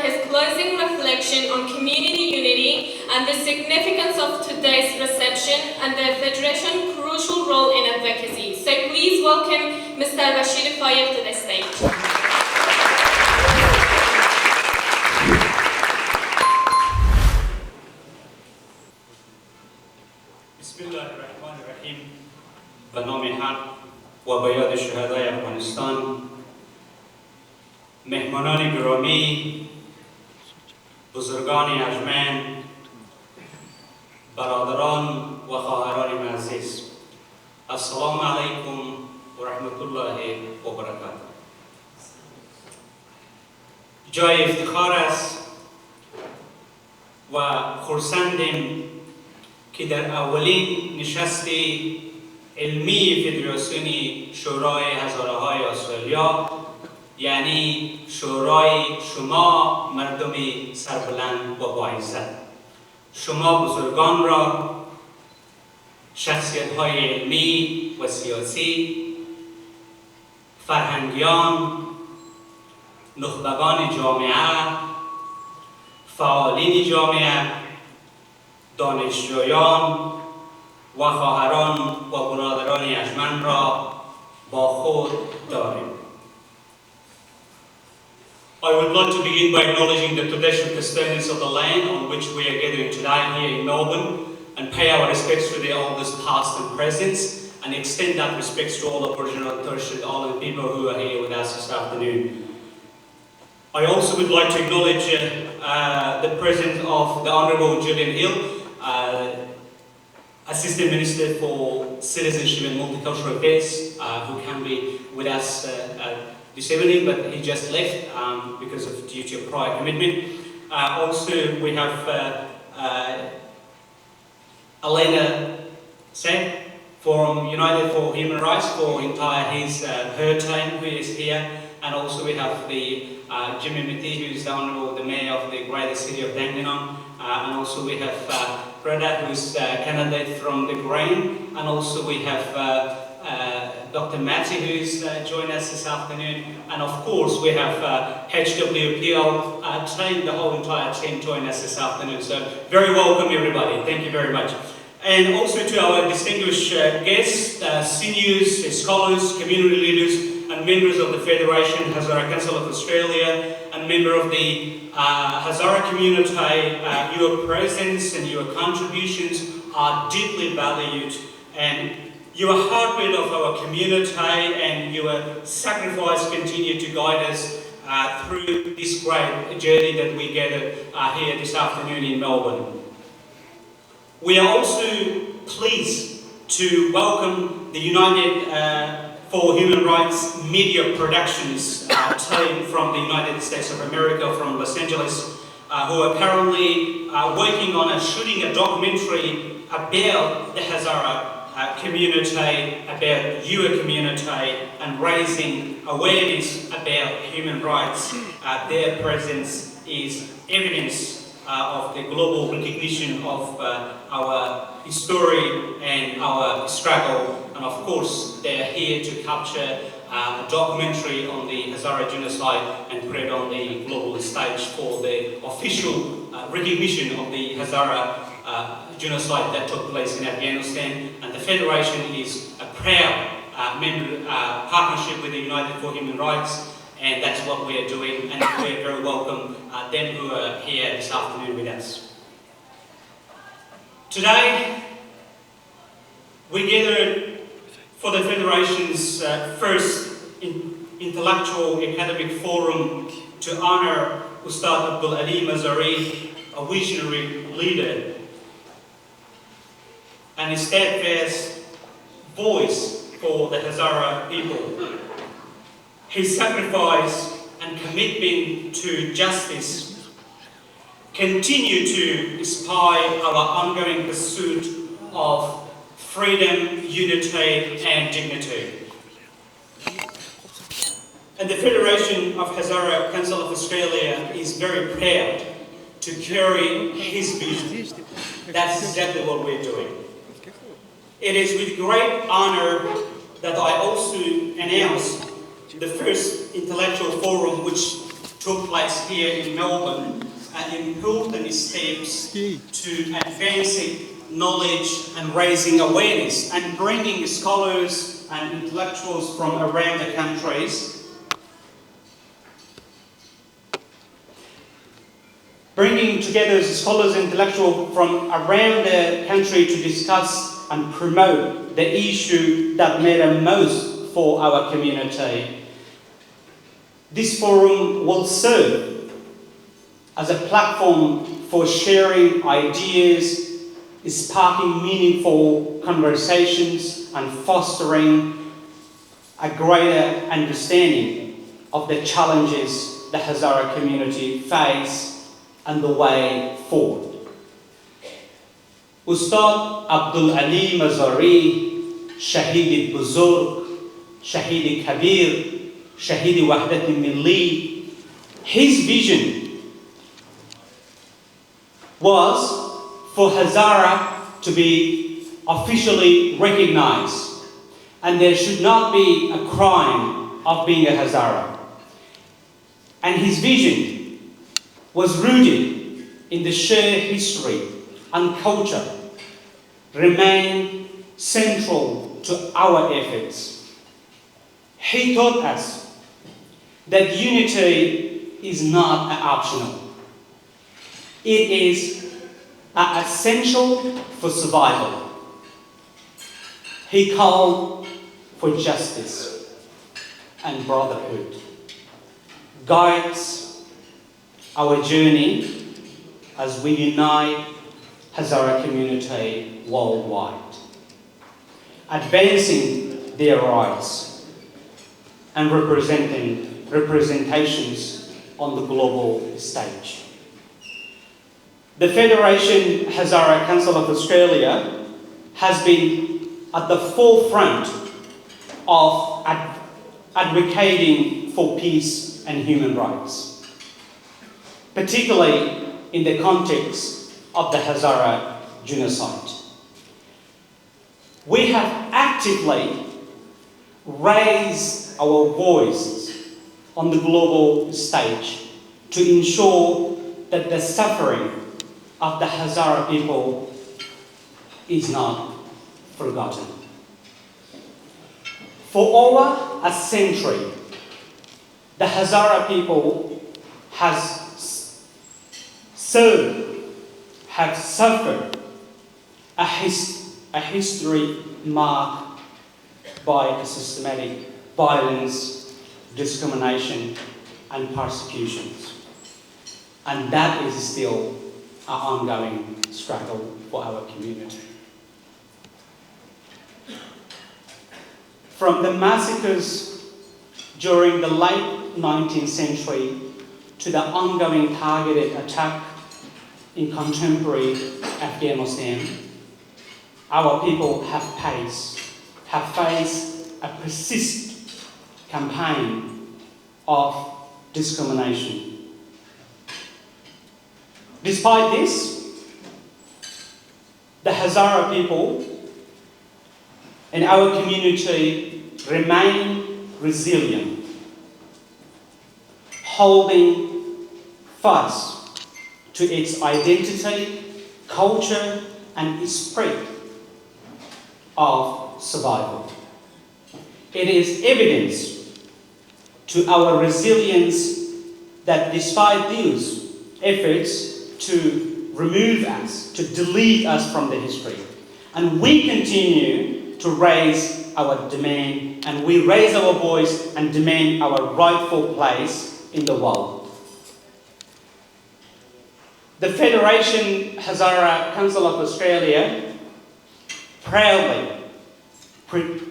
his closing reflection on community unity and the significance of today's reception and the Federation's crucial role in advocacy. So please welcome Mr. Bashir Fayed to the stage. بسم الله الرحمن الرحیم. به نام حق و به یاد شهدای افغانستان، مهمانان گرامی، بزرگان ارجمند، برادران و خواهران عزیز، السلام علیکم و رحمت الله و برکاته. جای افتخار است و خرسندیم که در اولین نشست علمی فدراسیون شورای هزاره های استرالیا، یعنی شورای شما مردم سربلند و باعزت، شما بزرگان را، شخصیت های علمی و سیاسی، فرهنگیان، نخبگان جامعه، فعالین جامعه، دانشجویان و خواهران و برادران ارجمند را با خود داریم. I would like to begin by acknowledging the traditional custodians of the land on which we are gathering today here in Melbourne, and pay our respects to their elders past and present, and extend that respects to all Aboriginal and Torres Strait Islander people who are here with us this afternoon. I also would like to acknowledge the presence of the Honourable Julian Hill, Assistant Minister for Citizenship and Multicultural Affairs, who can be with us this evening, but he just left because of due to a prior commitment. Also, we have Elena Sen from United for Human Rights for her team who is here, and also we have the Jimmy Mitti, who is the Honourable the Mayor of the Greater City of Dandenong, and also we have Breda, who is a candidate from the Green, and also we have Dr. Matty, who is joined us this afternoon, and of course we have HWPL team, the whole entire team joined us this afternoon. So very welcome everybody, thank you very much. And also to our distinguished guests, seniors, scholars, community leaders, and members of the Federation, Hazara Council of Australia, and member of the Hazara community, your presence and your contributions are deeply valued, and you are heartbeat of our community, and your sacrifice continue to guide us through this great journey that we gathered here this afternoon in Melbourne. We are also pleased to welcome the United for Human Rights Media Productions team from the United States of America, from Los Angeles, who are currently working on shooting a documentary about the Hazara community, about your community, and raising awareness about human rights. Their presence is evidence of the global recognition of our history and our struggle, and of course they are here to capture a documentary on the Hazara genocide and put it on the global stage for the official recognition of the Hazara genocide that took place in Afghanistan. And the Federation is a proud partnership with the United for Human Rights, and that's what we are doing, and we're very welcome them who are here this afternoon with us. Today, we gathered for the Federation's first intellectual academic forum to honor Ustad Abdul Ali Mazari, a visionary leader and a steadfast voice for the Hazara people. His sacrifice and commitment to justice continue to inspire our ongoing pursuit of freedom, unity and dignity. And the Federation of Hazara Council of Australia is very proud to carry his vision. That's exactly what we're doing. It is with great honour that I also announce the first intellectual forum which took place here in Melbourne are important steps to advancing knowledge and raising awareness and bringing scholars and intellectuals from around the countries. Bringing together scholars and intellectuals from around the country to discuss and promote the issue that matter most for our community. This forum will serve as a platform for sharing ideas, sparking meaningful conversations and fostering a greater understanding of the challenges the Hazara community face and the way forward. Ustad Abdul Ali Mazari, Shahid Buzurg, Shahid Kabir, Shahid Wahdat Milli, his vision was for Hazara to be officially recognized, and there should not be a crime of being a Hazara. And his vision was rooted in the shared history and culture, remain central to our efforts. He taught us that unity is not optional. It is essential for survival. He called for justice and brotherhood. Guides our journey as we unite Hazara community worldwide, advancing their rights and representations on the global stage. The Federation Hazara Council of Australia has been at the forefront of advocating for peace and human rights, particularly in the context of the Hazara genocide. We have actively raised our voices on the global stage to ensure that the suffering of the Hazara people is not forgotten. For over a century, the Hazara people have suffered a history marked by systematic violence, discrimination, and persecutions. And that is still an ongoing struggle for our community. From the massacres during the late 19th century to the ongoing targeted attack in contemporary Afghanistan, our people have faced a persistent campaign of discrimination. Despite this, the Hazara people in our community remain resilient, holding fast to its identity, culture, and spirit of survival. It is evidence to our resilience that despite these efforts to remove us, to delete us from the history, and we continue to raise our demand, and we raise our voice and demand our rightful place in the world. The Federation Hazara Council of Australia, proudly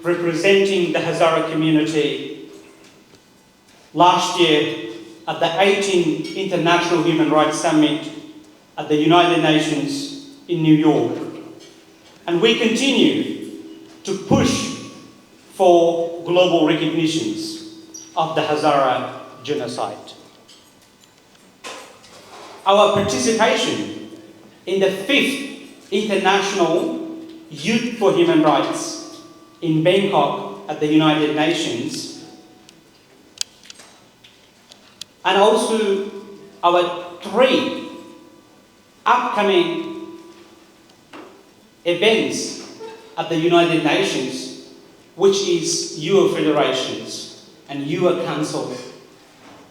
representing the Hazara community, last year at the 18th International Human Rights Summit at the United Nations in New York. And we continue to push for global recognitions of the Hazara genocide. Our participation in the 5th International Youth for Human Rights in Bangkok at the United Nations and also our 3 upcoming events at the United Nations, which is your federations and your council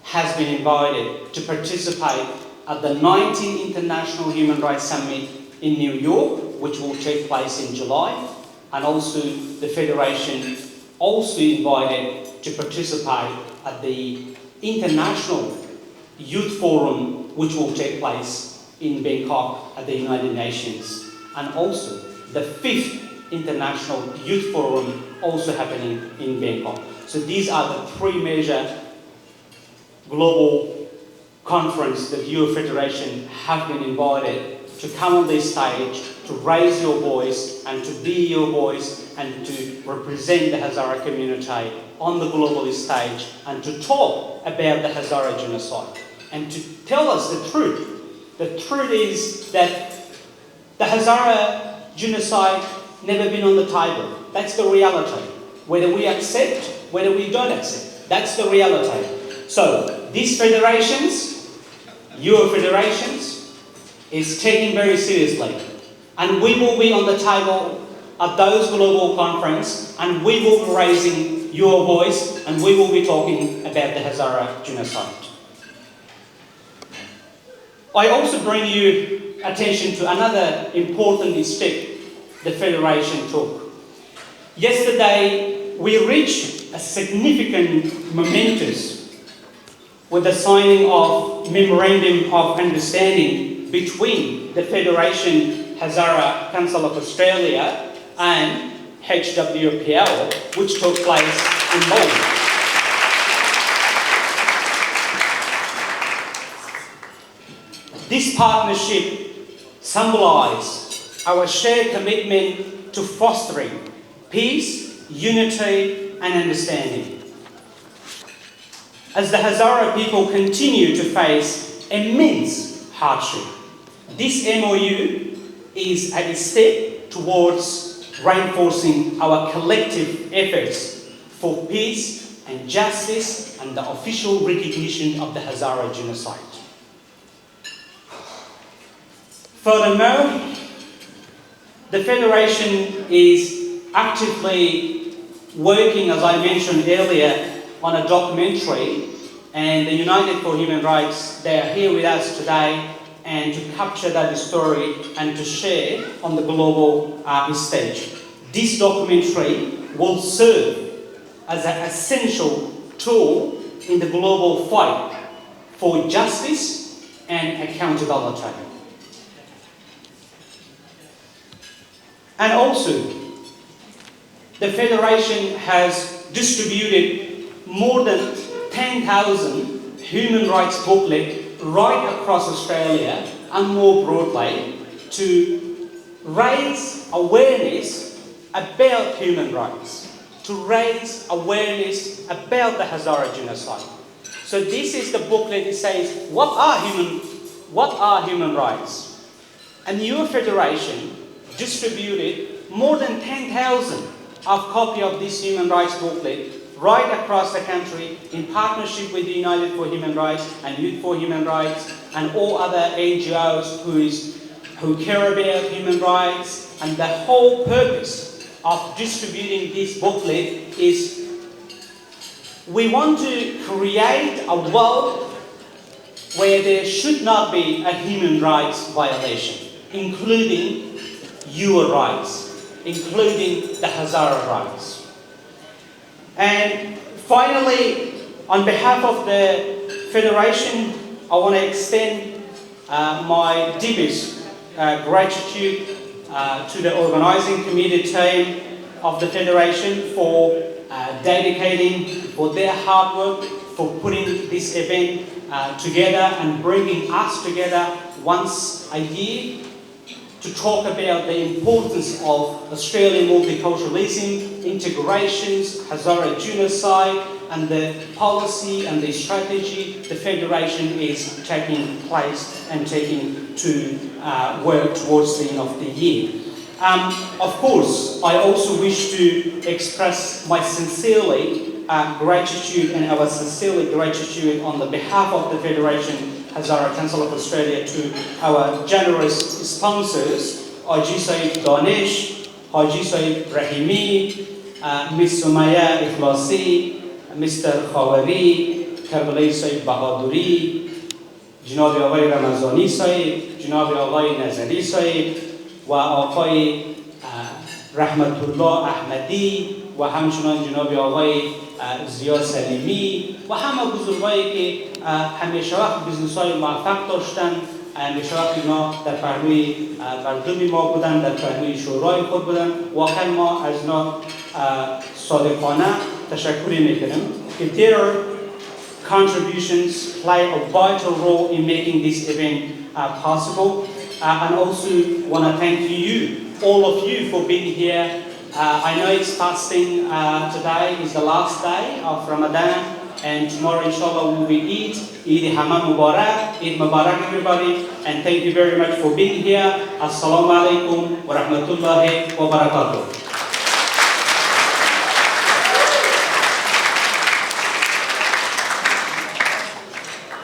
has been invited to participate at the 19th International Human Rights Summit in New York, which will take place in July, and also the Federation also invited to participate at the International Youth Forum, which will take place in Bangkok at the United Nations, and also the 5th International Youth Forum also happening in Bangkok. So these are the 3 major global conference that your federation have been invited to come on this stage, to raise your voice and to be your voice and to represent the Hazara community on the global stage and to talk about the Hazara genocide and to tell us the truth. The truth is that the Hazara genocide never been on the table. That's the reality. Whether we accept, whether we don't accept, that's the reality. So these federations, your federations, is taken very seriously. And we will be on the table at those global conferences and we will be raising your voice and we will be talking about the Hazara genocide. I also bring you attention to another important step the Federation took. Yesterday, we reached a significant momentous with the signing of Memorandum of Understanding between the Federation Hazara Council of Australia and HWPL, which took place in Melbourne. This partnership symbolizes our shared commitment to fostering peace, unity, and understanding. As the Hazara people continue to face immense hardship, this MOU is a step towards reinforcing our collective efforts for peace and justice and the official recognition of the Hazara genocide. Furthermore, the Federation is actively working, as I mentioned earlier, on a documentary, and the United for Human Rights, they are here with us today and to capture that story and to share on the global stage. This documentary will serve as an essential tool in the global fight for justice and accountability. And also, the Federation has distributed more than 10,000 human rights booklets right across Australia and more broadly to raise awareness about human rights, to raise awareness about the Hazara genocide. So this is the booklet that says, what are human rights? And your Federation distributed more than 10,000 of copy of this human rights booklet right across the country in partnership with the United for Human Rights and Youth for Human Rights and all other NGOs who care about human rights. And the whole purpose of distributing this booklet is we want to create a world where there should not be a human rights violation, including your rights, including the Hazara rights. And finally, on behalf of the Federation, I want to extend my deepest gratitude to the organising committee team of the Federation for dedicating, for their hard work, for putting this event together and bringing us together once a year to talk about the importance of Australian multiculturalism, integrations, Hazara genocide, and the policy and the strategy the Federation is taking place and taking to work towards the end of the year. Of course, I also wish to express my sincerely gratitude and our sincerely gratitude on the behalf of the Federation Hazara Council of Australia to our generous sponsors, Haji Saeed Danish, Haji Saeed Rahimi, Miss Sumaya Ikhlasi, Mr. Khawari, Karbali Saeed Bahaduri, جناب آقای رمضانی صاحب، جناب آقای نظری صاحب و آقای رحمت الله احمدی و همچنان جناب آقای زیاد سلیمی و همه بزرگایی که همیشه وقت بیزنس‌های موفق داشتن، همیشه وقت اینا در پهلوی مردم ما بودن، در پهلوی شورای خود بودن. واقعا ما از اینا صادقانه تشکر میکنیم که their contributions play a vital role in making this event possible. And also want to thank you, all of you, for being here. I know it's fasting today is the last day of Ramadan, and tomorrow inshallah will be Eid. Eid Hamam Mubarak, Eid Mubarak everybody, and thank you very much for being here. Assalamu alaikum wa rahmatullahi wa barakatuh.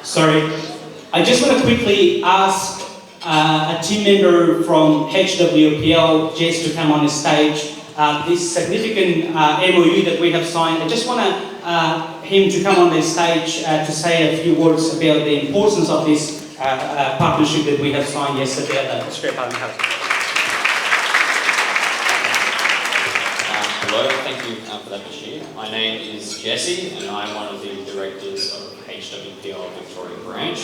Sorry, I just want to quickly ask a team member from HWPL just to come on the stage. This significant MOU that we have signed, I just want him to come on the stage to say a few words about the importance of this partnership that we have signed yesterday at the Australia Parliament House. Hello, thank you for that, Bashir. My name is Jesse, and I'm one of the directors of HWPL Victoria Branch.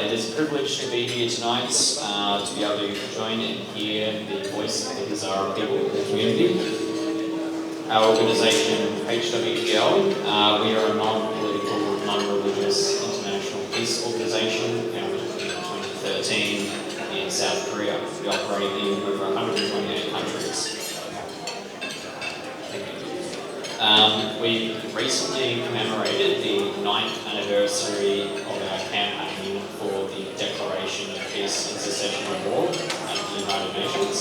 It is a privilege to be here tonight to be able to join and hear the voice of the Hezara people in the community. Our organisation, HWPL, we are a non-political, non-religious international peace organisation founded in 2013 in South Korea. We operate in over 128 countries. We recently commemorated the 9th anniversary of our campaign for the Declaration of Peace and Cessation of War at the United Nations.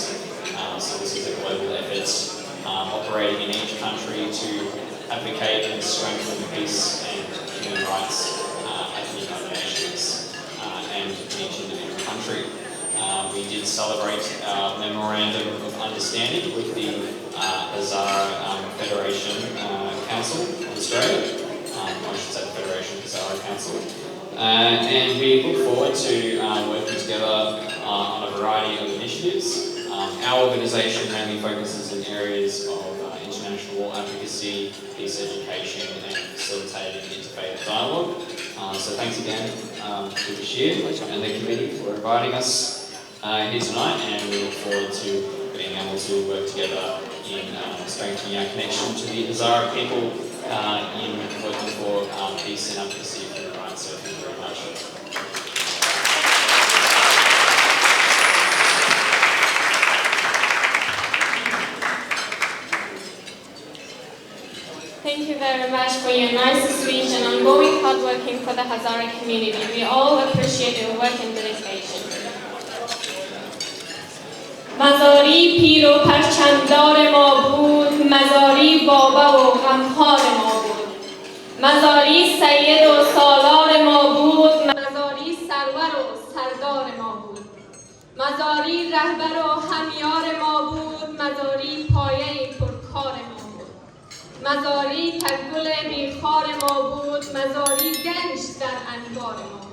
So this is a global effort operating in each country to advocate and strengthen peace and human rights at the United Nations and in each individual country. We did celebrate our Memorandum of Understanding with the Hazara Federation Council of Australia, I should say the Federation Hazara Council, and we look forward to working together on a variety of initiatives. Our organisation mainly focuses in areas of international law advocacy, peace education, and facilitating interfaith dialogue. So thanks again to Bashir and the committee for inviting us here tonight, and we look forward to being able to work together in strengthening our connection to the Hazara people in working for peace and advocacy for human rights. So thank you very much. Thank you very much for your nice speech and ongoing hard working for the Hazara community. We all appreciate your work and dedication. مزاری پیر و پرچمدار ما بود، مزاری بابا و غمخوار ما بود. مزاری سید و سالار ما بود، مزاری سرور و سردار ما بود. مزاری رهبر و همیار ما بود، مزاری پایه پرکار ما بود. مزاری تگل بیخار ما بود، مزاری گنج در انبار ما بود.